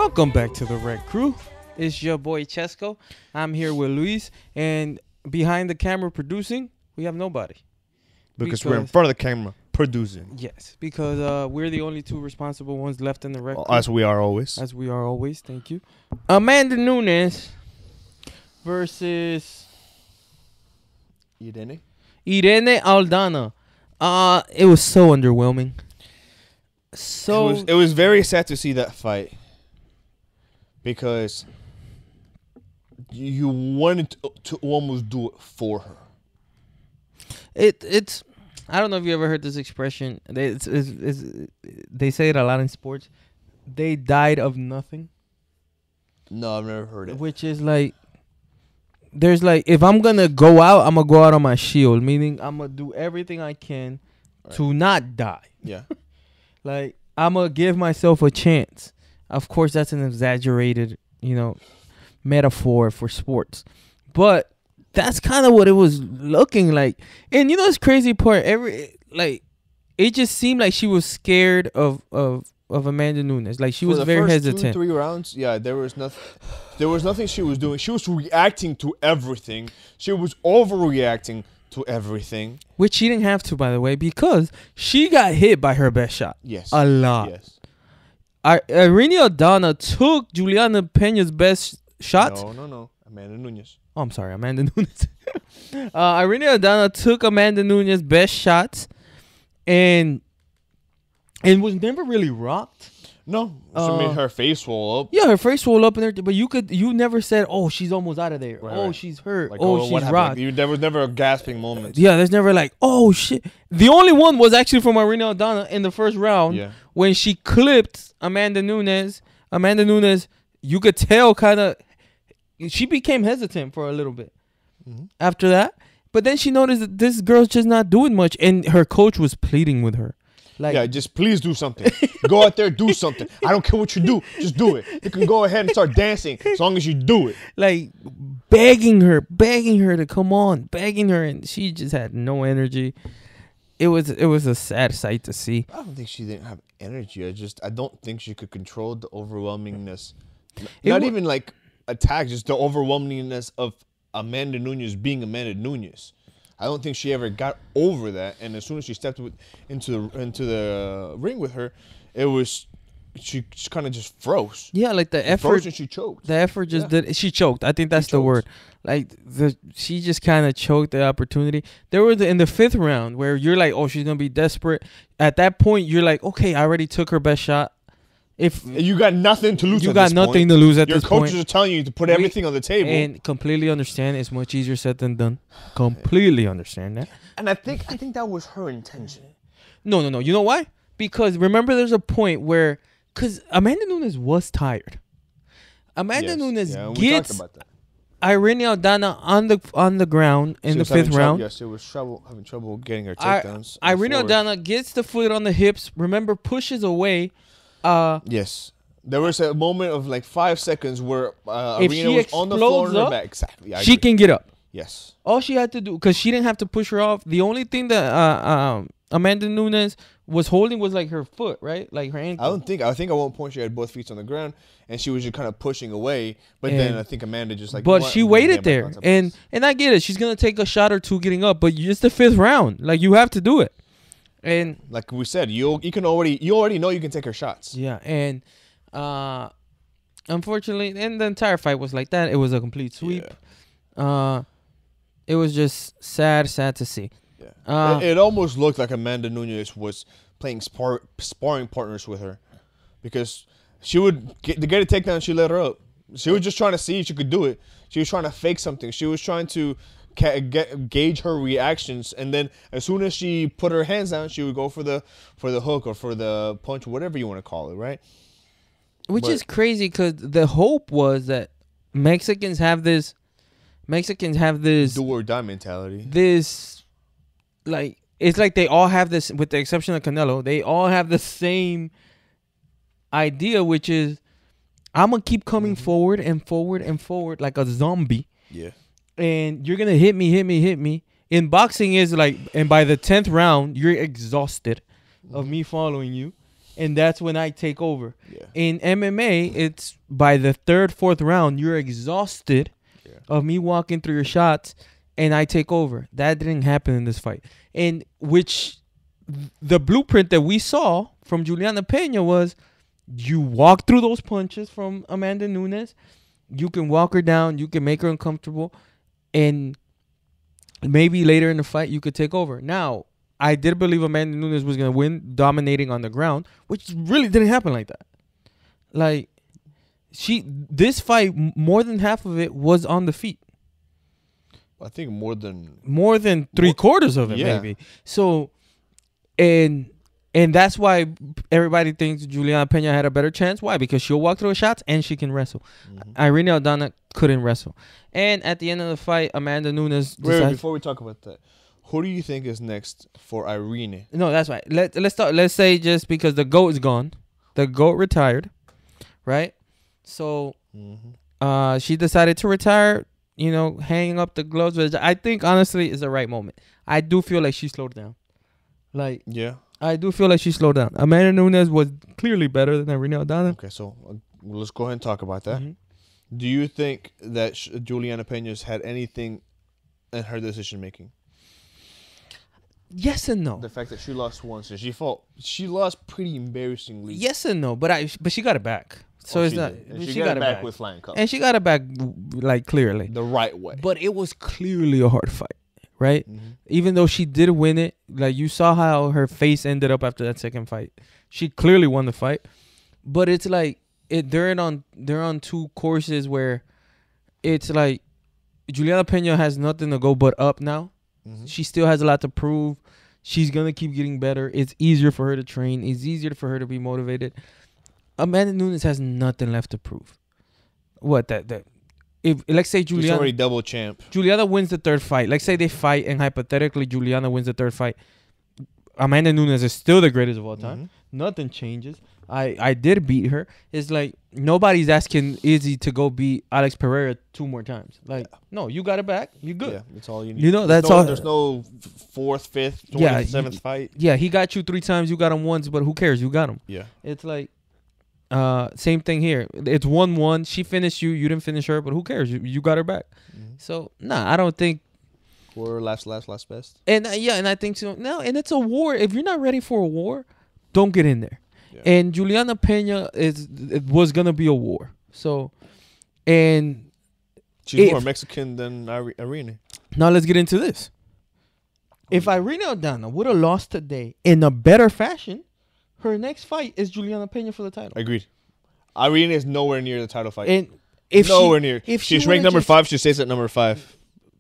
Welcome back to the Red Crew. It's your boy Chesco. I'm here with Luis, and behind the camera producing, we have nobody. Because we're in front of the camera producing. Yes, because we're the only two responsible ones left in the Red Crew. As we are always. As we are always, thank you. Amanda Nunes versus Irene Aldana. It was so underwhelming. It was very sad to see that fight. Because you wanted to almost do it for her. It's I don't know if you ever heard this expression. They say it a lot in sports. They died of nothing. No, I've never heard it. Which is like, there's like, if I'm gonna go out, I'm gonna go out on my shield. Meaning I'm gonna do everything I can to not die. Yeah. Like, I'm gonna give myself a chance. Of course, that's an exaggerated, metaphor for sports, but that's kind of what it was looking like. And this crazy part, it just seemed like she was scared of Amanda Nunes. Like, she was very hesitant. 2-3 rounds, yeah, there was nothing she was doing. She was reacting to everything. She was overreacting to everything, which she didn't have to, by the way, because she got hit by her best shot. Yes, a lot. Yes. Irene Aldana took Juliana Peña's best shots. No. Amanda Nunes. Oh, I'm sorry, Amanda Nunes. Irene Aldana took Amanda Nunes' best shots, and was never really rocked. No, she made her face swell up. Yeah, her face swelled up and everything. But you never said, "Oh, she's almost out of there." Right. She's hurt. Like, she's rocked. There was never a gasping moment. Yeah, there's never like, "Oh shit." The only one was actually from Irene Aldana in the first round when she clipped Amanda Nunes. Amanda Nunes, you could tell kind of she became hesitant for a little bit after that. But then she noticed that this girl's just not doing much, and her coach was pleading with her. Like, yeah, just please do something. Go out there, do something. I don't care what you do. Just do it. You can go ahead and start dancing as long as you do it. Like, begging her to come on, begging her, and she just had no energy. It was a sad sight to see. I don't think she didn't have energy. I don't think she could control the overwhelmingness. Not even like attack, just the overwhelmingness of Amanda Nunes being Amanda Nunes. I don't think she ever got over that, and as soon as she stepped into the ring with her, she kind of just froze. Yeah, like the effort. Froze and she choked. The effort just did. She choked. I think that's the word. Like she just kind of choked the opportunity. There was in the fifth round where you're like, oh, she's gonna be desperate. At that point, you're like, okay, I already took her best shot. If you got nothing to lose, you got nothing to lose at this point. Your coaches are telling you to put everything on the table, and completely understand. It's much easier said than done. Completely understand that. And I think that was her intention. No. You know why? Because remember, there's a point where, because Amanda Nunes was tired. Amanda Nunes gets Irene Aldana on the ground in the fifth round. Yes, she was having trouble getting her takedowns. Irene Aldana gets the foot on the hips. Remember, pushes away. Yes. There was a moment of like 5 seconds where Irene was on the floor on her back. Exactly. She can get up. Yes. All she had to do, because she didn't have to push her off. The only thing that Amanda Nunes was holding was like her foot, right? Like her ankle. I think at one point she had both feet on the ground and she was just kind of pushing away. But then I think Amanda just like. But she waited there, and I get it. She's gonna take a shot or two getting up, but it's the fifth round. Like, you have to do it. And like we said, you already know you can take her shots. Yeah, and unfortunately, and the entire fight was like that. It was a complete sweep. Yeah. It was just sad to see. Yeah. It almost looked like Amanda Nunes was playing sparring partners with her, because she would to get a takedown, she let her up. She was just trying to see if she could do it. She was trying to fake something. She was trying to gauge her reactions, and then as soon as she put her hands down, she would go for the hook or for the punch, whatever you want to call it, right? Which is crazy, because the hope was that Mexicans have this do or die mentality. This, like, it's like they all have this, with the exception of Canelo, they all have the same idea, which is, I'm gonna keep coming forward and forward and forward like a zombie. Yeah. And you're gonna hit me. In boxing is like, and by the 10th round, you're exhausted of me following you, and that's when I take over. Yeah. In MMA, it's by the third, fourth round, you're exhausted of me walking through your shots, and I take over. That didn't happen in this fight. And which the blueprint that we saw from Juliana Pena was you walk through those punches from Amanda Nunes, you can walk her down, you can make her uncomfortable, and maybe later in the fight you could take over. Now, I did believe Amanda Nunes was going to win dominating on the ground, which really didn't happen like that. Like, this fight, more than half of it was on the feet. I think more than three quarters of it, maybe. So, and that's why everybody thinks Juliana Pena had a better chance. Why? Because she'll walk through her shots and she can wrestle. Irene Aldana couldn't wrestle. And at the end of the fight, Amanda Nunes. Wait, before we talk about that, who do you think is next for Irene? No, that's right. Let's say just because the GOAT is gone, the GOAT retired, right? So, she decided to retire. You know, hanging up the gloves. Which I think honestly is the right moment. I do feel like she slowed down. Like, yeah. I do feel like she slowed down. Amanda Nunes was clearly better than Irene Aldana. Okay, so let's go ahead and talk about that. Do you think that Juliana Pena's had anything in her decision making? Yes and no. The fact that she lost once and she lost pretty embarrassingly. Yes and no, but she got it back. So it's not. She got it back with flying colors. And she got it back like clearly the right way. But it was clearly a hard fight. Right? Even though she did win it, like you saw how her face ended up after that second fight. She clearly won the fight. But it's like they're on two courses where it's like Juliana Pena has nothing to go but up now. She still has a lot to prove. She's gonna keep getting better. It's easier for her to train. It's easier for her to be motivated. Amanda Nunes has nothing left to prove. What that if let's say Juliana, she's already double champ. Juliana wins the third fight. Let's say they fight and hypothetically Juliana wins the third fight. Amanda Nunes is still the greatest of all time. Nothing changes. I did beat her. It's like nobody's asking Izzy to go beat Alex Pereira 2 more times. Like, no, you got it back. You good. Yeah, that's all you need. You know, that's all. There's no 4th, 5th, 7th fight. Yeah, he got you 3 times. You got him once, but who cares? You got him. Yeah. It's like same thing here. It's 1-1. She finished you. You didn't finish her, but who cares? You got her back. So, I don't think. Or last best. And and I think so. No, and it's a war. If you're not ready for a war, don't get in there. Yeah. And Juliana Pena it was gonna be a war. So, and she's more Mexican than Irene. Now let's get into this. If Irene Aldana would have lost today in a better fashion, her next fight is Juliana Pena for the title. Agreed. Irene is nowhere near the title fight. And if nowhere near. If she's ranked number 5, she stays at number 5.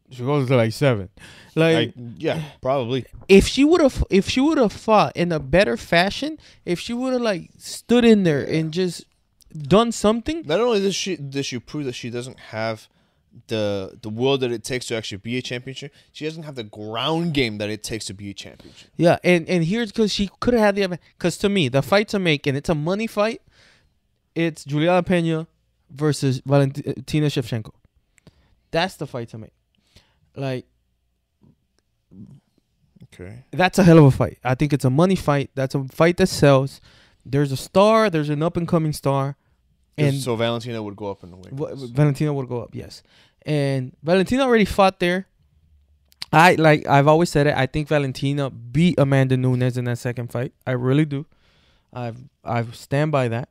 She goes to like 7. Like yeah, probably. If she would have fought in a better fashion, if she would have like stood in there and just done something. Not only does she prove that she doesn't have the will that it takes to actually be a championship, she doesn't have the ground game that it takes to be a championship. Yeah, and here's because she could have had the other. Because to me, the fight to make, and it's a money fight. It's Juliana Pena versus Valentina Shevchenko. That's the fight to make. Like, okay, that's a hell of a fight. I think it's a money fight. That's a fight that sells. There's a star. There's an up and coming star. And so Valentina would go up in the weight class. Valentina would go up, yes. And Valentina already fought there. I've always said it. I think Valentina beat Amanda Nunes in that second fight. I really do. I stand by that.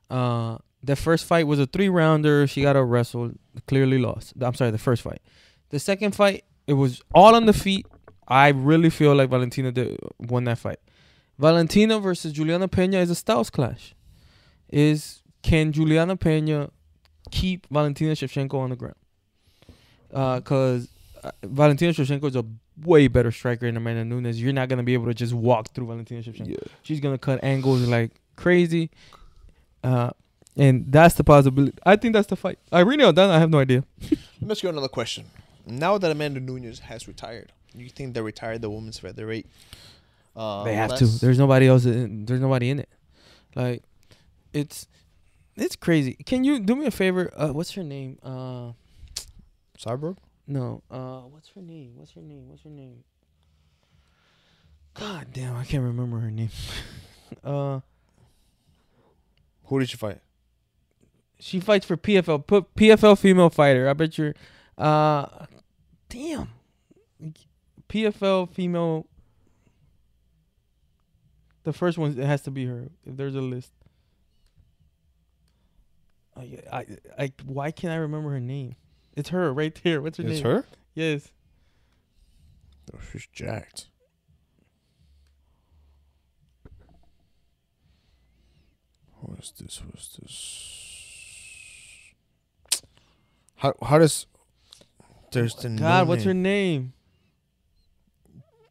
The first fight was a 3-rounder. She got wrestled. Clearly lost. I'm sorry, the first fight. The second fight, it was all on the feet. I really feel like Valentina won that fight. Valentina versus Juliana Pena is a styles clash. Can Juliana Pena keep Valentina Shevchenko on the ground? Because Valentina Shevchenko is a way better striker than Amanda Nunes. You're not going to be able to just walk through Valentina Shevchenko. Yeah. She's going to cut angles like crazy. And that's the possibility. I think that's the fight. Irene Aldana, I have no idea. Let's go another question. Now that Amanda Nunes has retired, do you think they retired the women's featherweight? They have to. There's nobody else. There's nobody in it. Like, it's crazy. Can you do me a favor? What's her name? Cyborg? No. What's her name? God damn, I can't remember her name. Who did she fight? She fights for PFL. Put PFL female fighter. I bet you're. Damn. PFL female. The first one, it has to be her. If there's a list. Why can't I remember her name? It's her right there. What's her name? It's her? Yes. Oh, she's jacked. What's this? How does... There's the God, what's her name?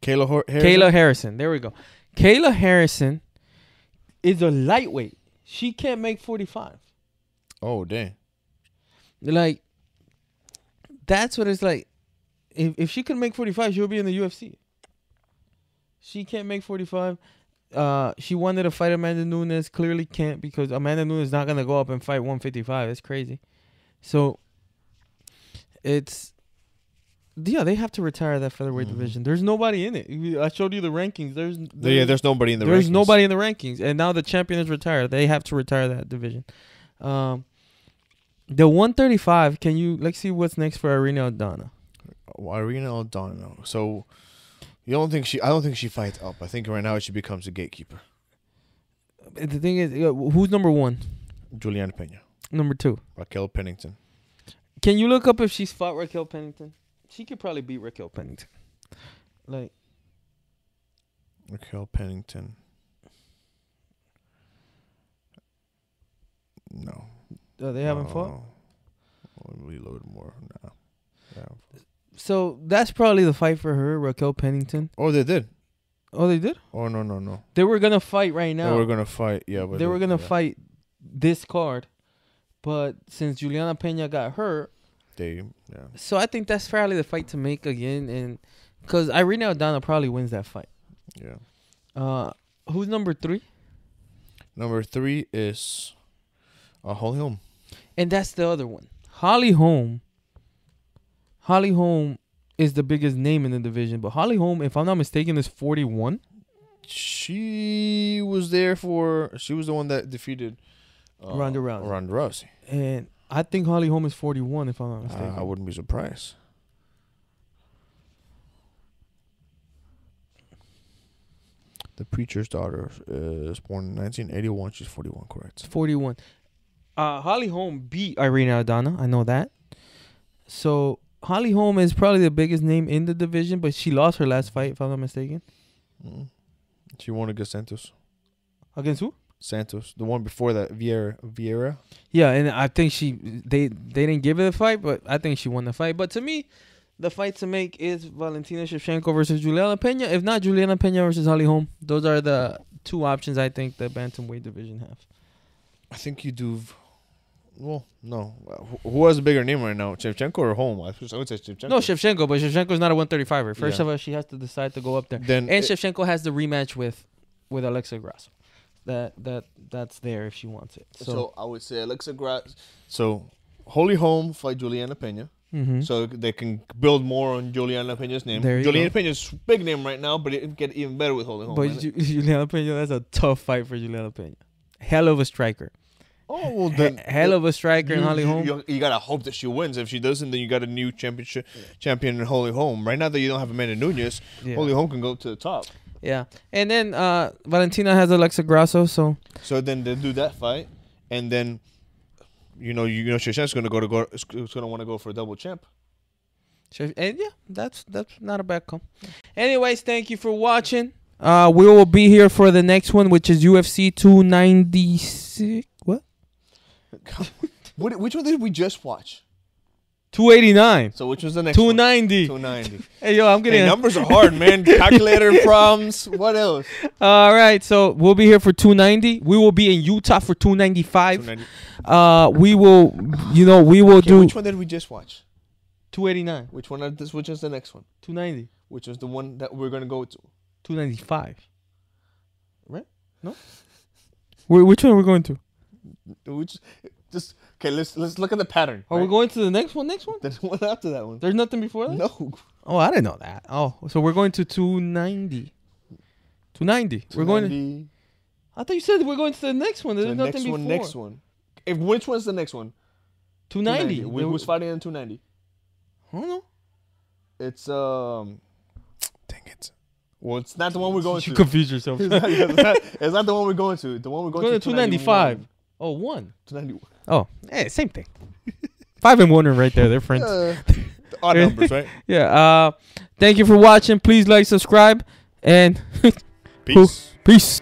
Kayla Harrison? Kayla Harrison. There we go. Kayla Harrison is a lightweight. She can't make 45. Oh, dang. Like, that's what it's like. If she could make 45, she'll be in the UFC. She can't make 45. She wanted to fight Amanda Nunes. Clearly can't because Amanda Nunes is not going to go up and fight 155. It's crazy. So, it's... Yeah, they have to retire that featherweight division. There's nobody in it. I showed you the rankings. There's nobody in the rankings. There's nobody in the rankings. And now the champion is retired. They have to retire that division. The 135, let's see what's next for Irene Aldana. Irene Aldana. So, I don't think she fights up. I think right now she becomes a gatekeeper. The thing is, who's number 1? Juliana Pena. Number 2? Raquel Pennington. Can you look up if she's fought Raquel Pennington? She could probably beat Raquel Pennington. Like Raquel Pennington. No. They haven't fought? I'll reload more. No. Yeah. So that's probably the fight for her, Raquel Pennington. Oh, they did. Oh, they did? Oh, no. They were going to fight right now. They were going to fight, yeah. But they were going to fight this card. But since Juliana Pena got hurt, so I think that's probably the fight to make again, and because Irene Aldana probably wins that fight. Yeah. Who's number 3? Number 3 is Holly Holm, and that's the other one. Holly Holm. Holly Holm is the biggest name in the division, but Holly Holm, if I'm not mistaken, is 41. She was the one that defeated Ronda Rousey, and I think Holly Holm is 41, if I'm not mistaken. I wouldn't be surprised. The preacher's daughter is born in 1981. She's 41, correct? 41. Holly Holm beat Irene Aldana. I know that. So Holly Holm is probably the biggest name in the division, but she lost her last fight, if I'm not mistaken. She won against Santos. Against who? Santos, the one before that, Vieira. Yeah, and I think they didn't give it a fight, but I think she won the fight. But to me, the fight to make is Valentina Shevchenko versus Juliana Pena. If not, Juliana Pena versus Holly Holm. Those are the 2 options I think the bantamweight division have. I think you do. Well, no. Who has a bigger name right now, Shevchenko or Holm? I would say Shevchenko. No, Shevchenko, but Shevchenko's not a 135er. First of all, she has to decide to go up there. Shevchenko has the rematch with Alexa Grasso. That's there if she wants it. So I would say Alexa Grasso. So Holly Holm fight Juliana Pena. So they can build more on Juliana Pena's name. Juliana Pena's big name right now, but it can get even better with Holly Holm. But Juliana Pena, that's a tough fight for Juliana Pena. Hell of a striker. Oh, well then. Hell of a striker in Holly Holm. You got to hope that she wins. If she doesn't, then you got a new champion in Holly Holm. Right now that you don't have Amanda Nunes, Holly Holm can go to the top. Yeah. And then Valentina has Alexa Grasso, so then they do that fight, and then Shevchenko's gonna want to go for a double champ. And yeah, that's not a bad call. Anyways, thank you for watching. We will be here for the next one, which is UFC 296. What? Which one did we just watch? 289. So which was the next 290. 290. Hey, yo, I'm getting... Hey, numbers are hard, man. Calculator problems. What else? All right, so we'll be here for 290. We will be in Utah for 295. 290. We will do... Which one did we just watch? 289. Which is the next one? 290. Which is the one that we're going to go to? 295. Right? No? Which one are we going to? Okay, let's look at the pattern. Are we going to the next one? There's one after that one. There's nothing before that? No. Oh, I didn't know that. Oh, so we're going to 290. 290. We're going to... I thought you said we're going to the next one. There's The nothing next before. one, next one. Which one's the next one? 290. Who's fighting in 290? I don't know. It's dang it. Well, it's not the one we're going to. You confuse yourself. It's not the one we're going to. The one we're going Going to. to 295. Oh, 1. 291. Oh, hey, same thing. 5 and 1 are right there. They're friends. Odd numbers, right? Yeah. Thank you for watching. Please like, subscribe, and Peace. Peace.